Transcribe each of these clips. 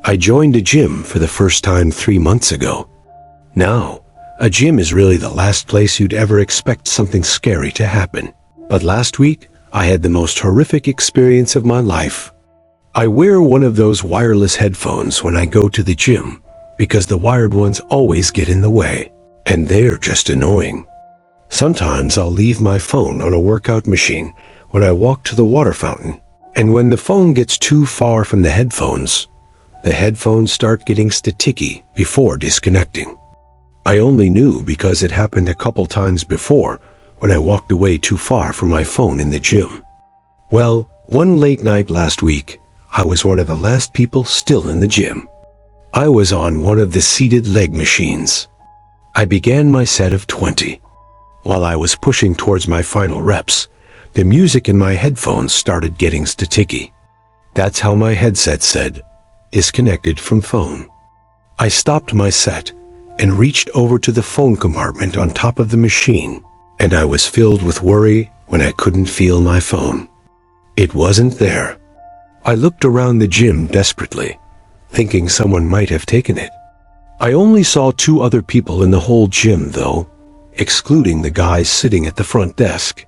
I joined a gym for the first time 3 months ago. Now, a gym is really the last place you'd ever expect something scary to happen. But last week, I had the most horrific experience of my life. I wear one of those wireless headphones when I go to the gym because the wired ones always get in the way, and they're just annoying. Sometimes I'll leave my phone on a workout machine when I walk to the water fountain, and when the phone gets too far from the headphones start getting staticky before disconnecting. I only knew because it happened a couple times before when I walked away too far from my phone in the gym. Well, one late night last week, I was one of the last people still in the gym. I was on one of the seated leg machines. I began my set of 20. While I was pushing towards my final reps, the music in my headphones started getting staticky. That's how my headset said, "Disconnected from phone." I stopped my set and reached over to the phone compartment on top of the machine, and I was filled with worry when I couldn't feel my phone. It wasn't there. I looked around the gym desperately, thinking someone might have taken it. I only saw 2 other people in the whole gym though, excluding the guys sitting at the front desk.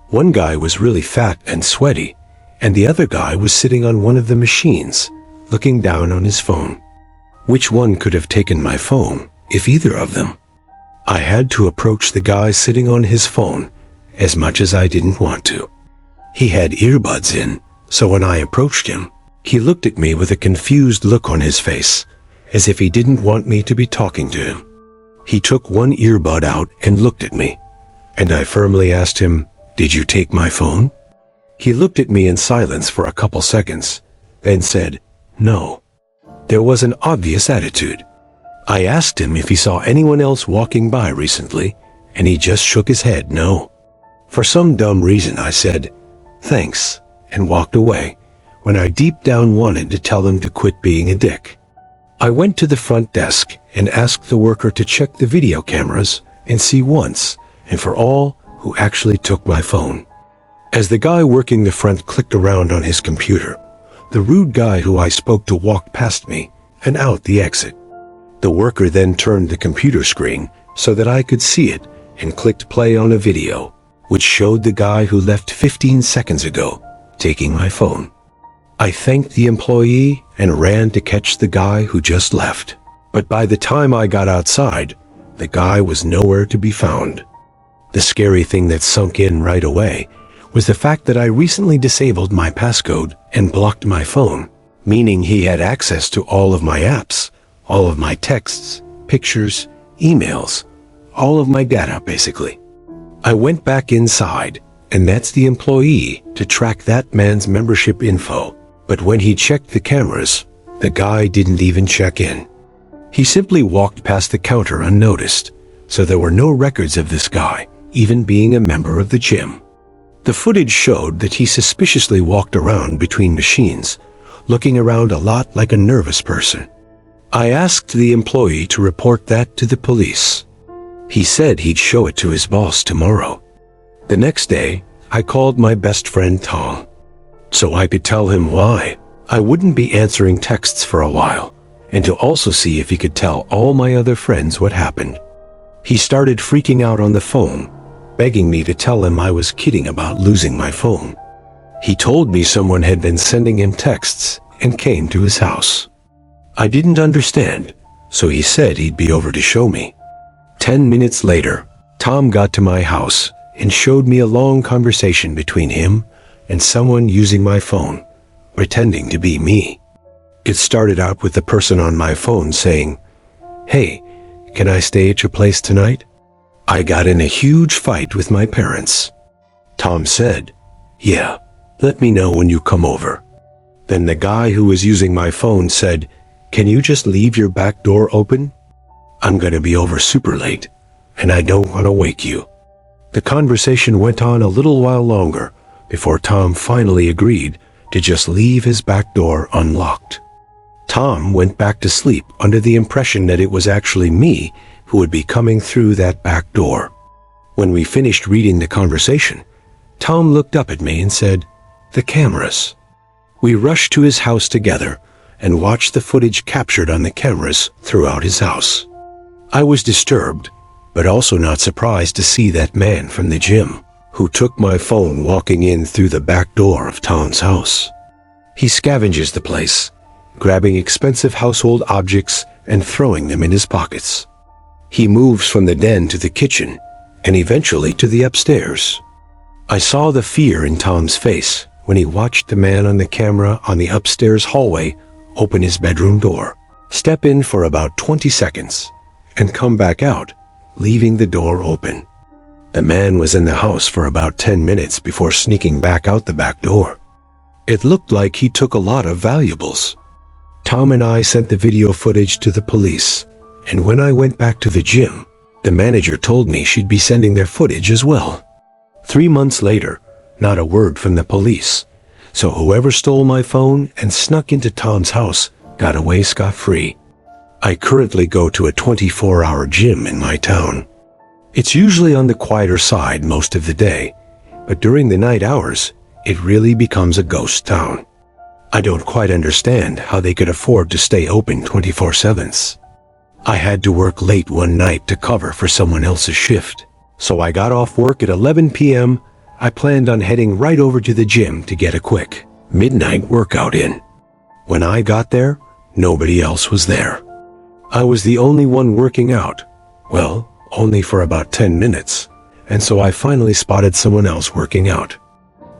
One guy was really fat and sweaty, and the other guy was sitting on one of the machines, looking down on his phone. Which one could have taken my phone, if either of them? I had to approach the guy sitting on his phone, as much as I didn't want to. He had earbuds in, so when I approached him, he looked at me with a confused look on his face, as if he didn't want me to be talking to him. He took one earbud out and looked at me, and I firmly asked him, "Did you take my phone?" He looked at me in silence for a couple seconds, then said, "No." There was an obvious attitude. I asked him if he saw anyone else walking by recently, and he just shook his head no. For some dumb reason I said, "Thanks," and walked away, when I deep down wanted to tell him to quit being a dick. I went to the front desk and asked the worker to check the video cameras and see once and for all who actually took my phone. As the guy working the front clicked around on his computer, the rude guy who I spoke to walked past me and out the exit. The worker then turned the computer screen so that I could see it and clicked play on a video, which showed the guy who left 15 seconds ago taking my phone. I thanked the employee and ran to catch the guy who just left. But by the time I got outside, the guy was nowhere to be found. The scary thing that sunk in right away was the fact that I recently disabled my passcode and blocked my phone, meaning he had access to all of my apps, all of my texts, pictures, emails, all of my data basically. I went back inside and that's the employee to track that man's membership info. But when he checked the cameras, the guy didn't even check in. He simply walked past the counter unnoticed, so there were no records of this guy, even being a member of the gym. The footage showed that he suspiciously walked around between machines, looking around a lot like a nervous person. I asked the employee to report that to the police. He said he'd show it to his boss tomorrow. The next day, I called my best friend Tom, so I could tell him why I wouldn't be answering texts for a while, and to also see if he could tell all my other friends what happened. He started freaking out on the phone, begging me to tell him I was kidding about losing my phone. He told me someone had been sending him texts and came to his house. I didn't understand, so he said he'd be over to show me. 10 minutes later, Tom got to my house and showed me a long conversation between him and someone using my phone, pretending to be me. It started out with the person on my phone saying, "Hey, can I stay at your place tonight? I got in a huge fight with my parents." Tom said, "Yeah, let me know when you come over." Then the guy who was using my phone said, "Can you just leave your back door open? I'm gonna be over super late, and I don't want to wake you." The conversation went on a little while longer before Tom finally agreed to just leave his back door unlocked. Tom went back to sleep under the impression that it was actually me who would be coming through that back door. When we finished reading the conversation, Tom looked up at me and said, "The cameras." We rushed to his house together and watched the footage captured on the cameras throughout his house. I was disturbed, but also not surprised to see that man from the gym, who took my phone walking in through the back door of Tom's house. He scavenges the place, grabbing expensive household objects and throwing them in his pockets. He moves from the den to the kitchen, and eventually to the upstairs. I saw the fear in Tom's face when he watched the man on the camera on the upstairs hallway open his bedroom door, step in for about 20 seconds, and come back out, leaving the door open. The man was in the house for about 10 minutes before sneaking back out the back door. It looked like he took a lot of valuables. Tom and I sent the video footage to the police, and when I went back to the gym, the manager told me she'd be sending their footage as well. 3 months later, not a word from the police, so whoever stole my phone and snuck into Tom's house got away scot-free. I currently go to a 24-hour gym in my town. It's usually on the quieter side most of the day, but during the night hours, it really becomes a ghost town. I don't quite understand how they could afford to stay open 24/7. I had to work late one night to cover for someone else's shift, so I got off work at 11 p.m. I planned on heading right over to the gym to get a quick midnight workout in. When I got there, nobody else was there. I was the only one working out, well, only for about 10 minutes, and so I finally spotted someone else working out.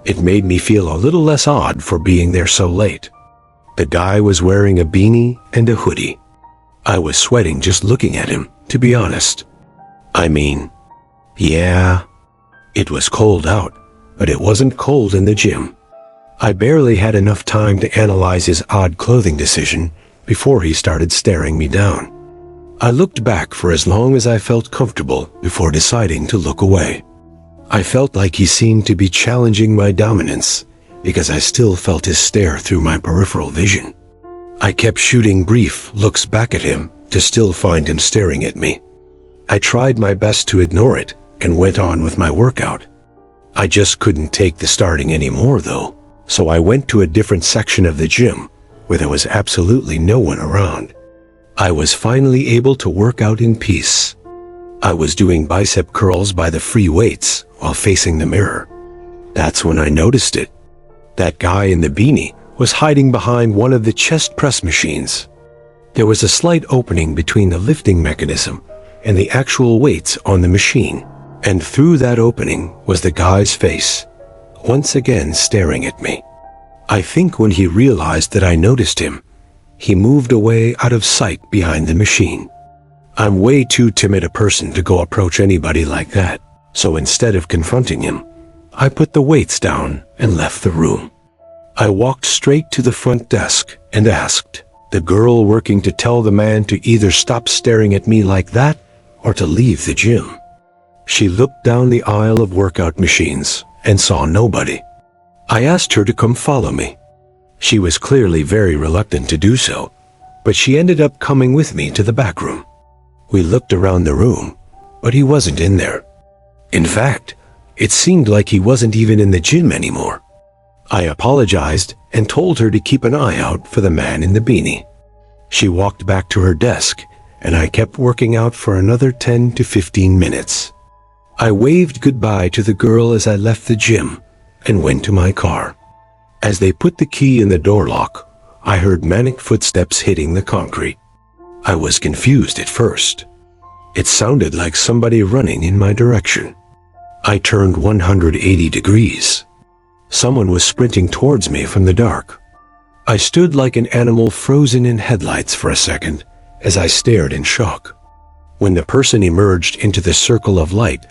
It made me feel a little less odd for being there so late. The guy was wearing a beanie and a hoodie. I was sweating just looking at him, to be honest. I mean, yeah, it was cold out, but it wasn't cold in the gym. I barely had enough time to analyze his odd clothing decision before he started staring me down. I looked back for as long as I felt comfortable before deciding to look away. I felt like he seemed to be challenging my dominance because I still felt his stare through my peripheral vision. I kept shooting brief looks back at him to still find him staring at me. I tried my best to ignore it and went on with my workout. I just couldn't take the starting anymore though, so I went to a different section of the gym where there was absolutely no one around. I was finally able to work out in peace. I was doing bicep curls by the free weights while facing the mirror. That's when I noticed it. That guy in the beanie was hiding behind one of the chest press machines. There was a slight opening between the lifting mechanism and the actual weights on the machine, and through that opening was the guy's face, once again staring at me. I think when he realized that I noticed him, he moved away out of sight behind the machine. I'm way too timid a person to go approach anybody like that, so instead of confronting him, I put the weights down and left the room. I walked straight to the front desk and asked the girl working to tell the man to either stop staring at me like that or to leave the gym. She looked down the aisle of workout machines and saw nobody. I asked her to come follow me. She was clearly very reluctant to do so, but she ended up coming with me to the back room. We looked around the room, but he wasn't in there. In fact, it seemed like he wasn't even in the gym anymore. I apologized and told her to keep an eye out for the man in the beanie. She walked back to her desk, and I kept working out for another 10 to 15 minutes. I waved goodbye to the girl as I left the gym and went to my car. As they put the key in the door lock, I heard manic footsteps hitting the concrete. I was confused at first. It sounded like somebody running in my direction. I turned 180 degrees. Someone was sprinting towards me from the dark. I stood like an animal frozen in headlights for a second as I stared in shock. When the person emerged into the circle of light,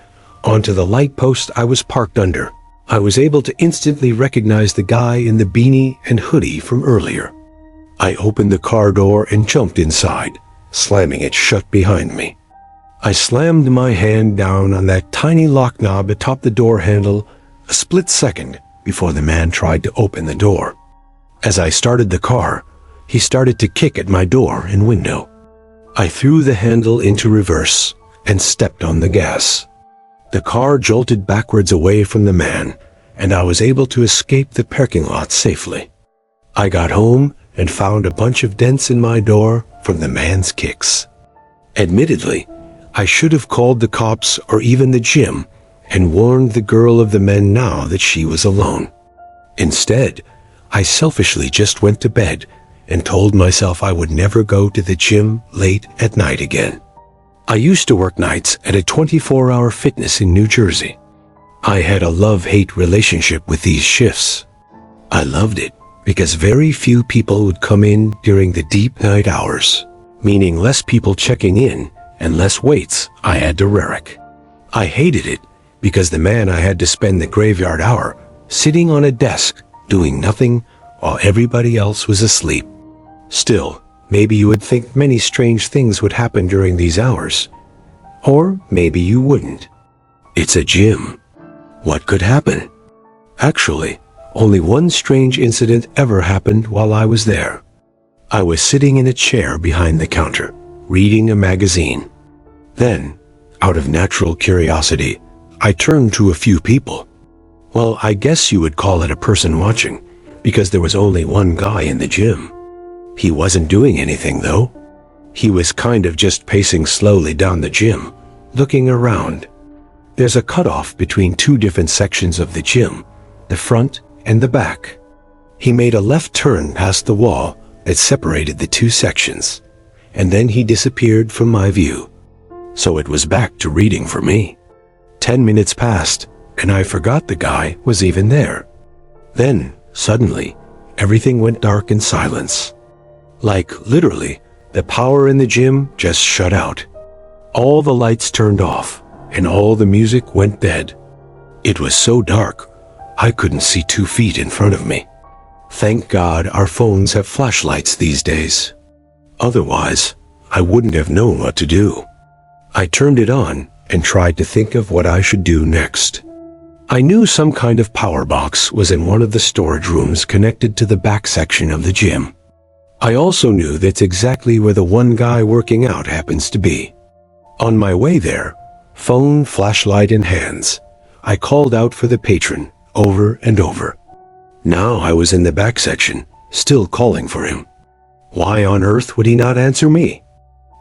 onto the light post I was parked under, I was able to instantly recognize the guy in the beanie and hoodie from earlier. I opened the car door and jumped inside, slamming it shut behind me. I slammed my hand down on that tiny lock knob atop the door handle a split second before the man tried to open the door. As I started the car, he started to kick at my door and window. I threw the handle into reverse and stepped on the gas. The car jolted backwards away from the man, and I was able to escape the parking lot safely. I got home and found a bunch of dents in my door from the man's kicks. Admittedly, I should have called the cops or even the gym and warned the girl of the men now that she was alone. Instead, I selfishly just went to bed and told myself I would never go to the gym late at night again. I used to work nights at a 24-hour fitness in New Jersey. I had a love-hate relationship with these shifts. I loved it because very few people would come in during the deep night hours, meaning less people checking in and less weights I had to rerek. I hated it because the man I had to spend the graveyard hour sitting on a desk doing nothing while everybody else was asleep. Still, maybe you would think many strange things would happen during these hours. Or maybe you wouldn't. It's a gym. What could happen? Actually, only one strange incident ever happened while I was there. I was sitting in a chair behind the counter, reading a magazine. Then, out of natural curiosity, I turned to a few people. Well, I guess you would call it a person watching, because there was only one guy in the gym. He wasn't doing anything, though. He was kind of just pacing slowly down the gym, looking around. There's a cutoff between two different sections of the gym, the front and the back. He made a left turn past the wall that separated the two sections, and then he disappeared from my view. So it was back to reading for me. 10 minutes passed, and I forgot the guy was even there. Then, suddenly, everything went dark in silence. Like, literally, the power in the gym just shut out. All the lights turned off, and all the music went dead. It was so dark, I couldn't see 2 feet in front of me. Thank God our phones have flashlights these days. Otherwise, I wouldn't have known what to do. I turned it on and tried to think of what I should do next. I knew some kind of power box was in one of the storage rooms connected to the back section of the gym. I also knew that's exactly where the one guy working out happens to be. On my way there, phone, flashlight in hands, I called out for the patron over and over. Now I was in the back section, still calling for him. Why on earth would he not answer me?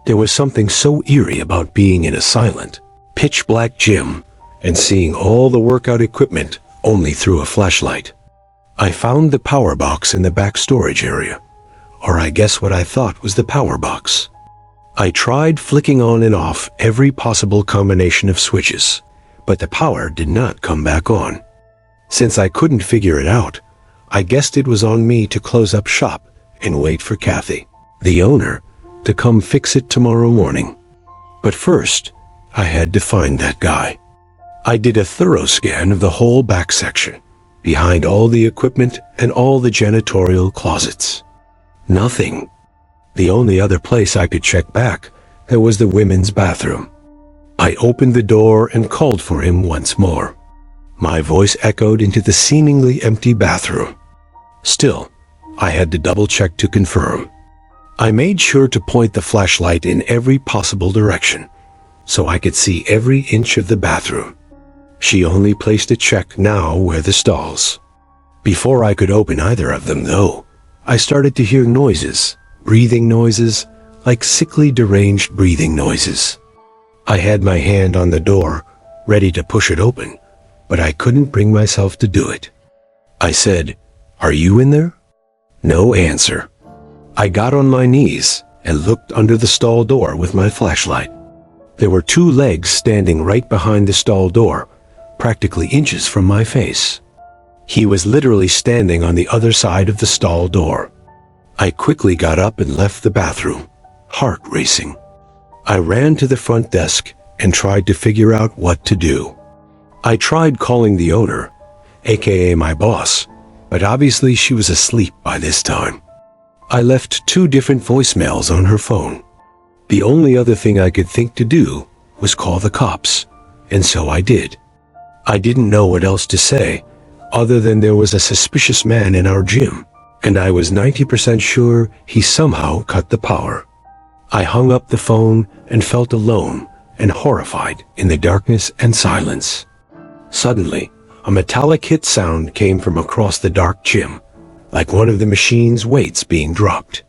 There was something so eerie about being in a silent, pitch-black gym and seeing all the workout equipment only through a flashlight. I found the power box in the back storage area, or I guess what I thought was the power box. I tried flicking on and off every possible combination of switches, but the power did not come back on. Since I couldn't figure it out, I guessed it was on me to close up shop and wait for Kathy, the owner, to come fix it tomorrow morning. But first, I had to find that guy. I did a thorough scan of the whole back section, behind all the equipment and all the janitorial closets. Nothing. The only other place I could check back, there was the women's bathroom. I opened the door and called for him once more. My voice echoed into the seemingly empty bathroom. Still, I had to double-check to confirm. I made sure to point the flashlight in every possible direction, so I could see every inch of the bathroom. She only placed a check now where the stalls. Before I could open either of them, though, I started to hear noises, breathing noises, like sickly deranged breathing noises. I had my hand on the door, ready to push it open, but I couldn't bring myself to do it. I said, "Are you in there?" No answer. I got on my knees and looked under the stall door with my flashlight. There were 2 legs standing right behind the stall door, practically inches from my face. He was literally standing on the other side of the stall door. I quickly got up and left the bathroom, heart racing. I ran to the front desk and tried to figure out what to do. I tried calling the owner, aka my boss, but obviously she was asleep by this time. I left 2 different voicemails on her phone. The only other thing I could think to do was call the cops, and so I did. I didn't know what else to say, other than there was a suspicious man in our gym, and I was 90% sure he somehow cut the power. I hung up the phone and felt alone and horrified in the darkness and silence. Suddenly, a metallic hit sound came from across the dark gym, like one of the machine's weights being dropped.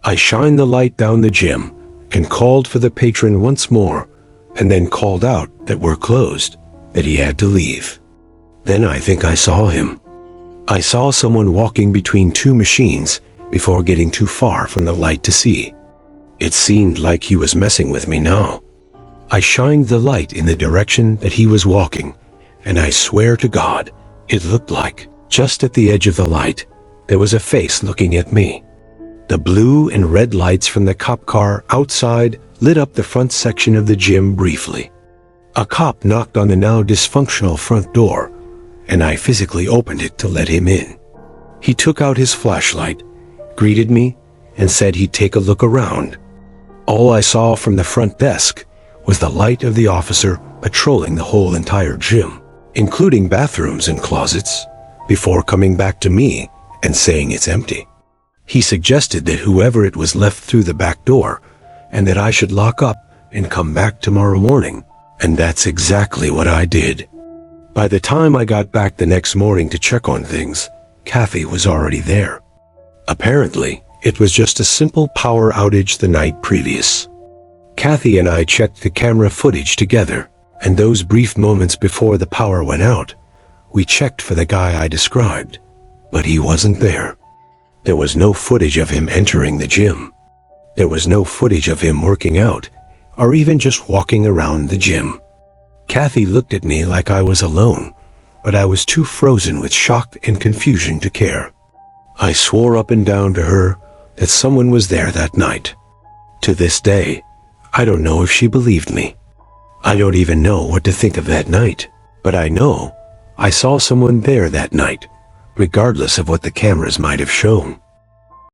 I shined the light down the gym and called for the patron once more, and then called out that we're closed, that he had to leave. Then I think I saw him. I saw someone walking between two machines before getting too far from the light to see. It seemed like he was messing with me now. I shined the light in the direction that he was walking, and I swear to God, it looked like, just at the edge of the light, there was a face looking at me. The blue and red lights from the cop car outside lit up the front section of the gym briefly. A cop knocked on the now dysfunctional front door, and I physically opened it to let him in. He took out his flashlight, greeted me, and said he'd take a look around. All I saw from the front desk was the light of the officer patrolling the whole entire gym, including bathrooms and closets, before coming back to me and saying it's empty. He suggested that whoever it was left through the back door, and that I should lock up and come back tomorrow morning, and that's exactly what I did. By the time I got back the next morning to check on things, Kathy was already there. Apparently, it was just a simple power outage the night previous. Kathy and I checked the camera footage together, and those brief moments before the power went out, we checked for the guy I described, but he wasn't there. There was no footage of him entering the gym. There was no footage of him working out, or even just walking around the gym. Kathy looked at me like I was alone, but I was too frozen with shock and confusion to care. I swore up and down to her that someone was there that night. To this day, I don't know if she believed me. I don't even know what to think of that night, but I know I saw someone there that night, regardless of what the cameras might have shown.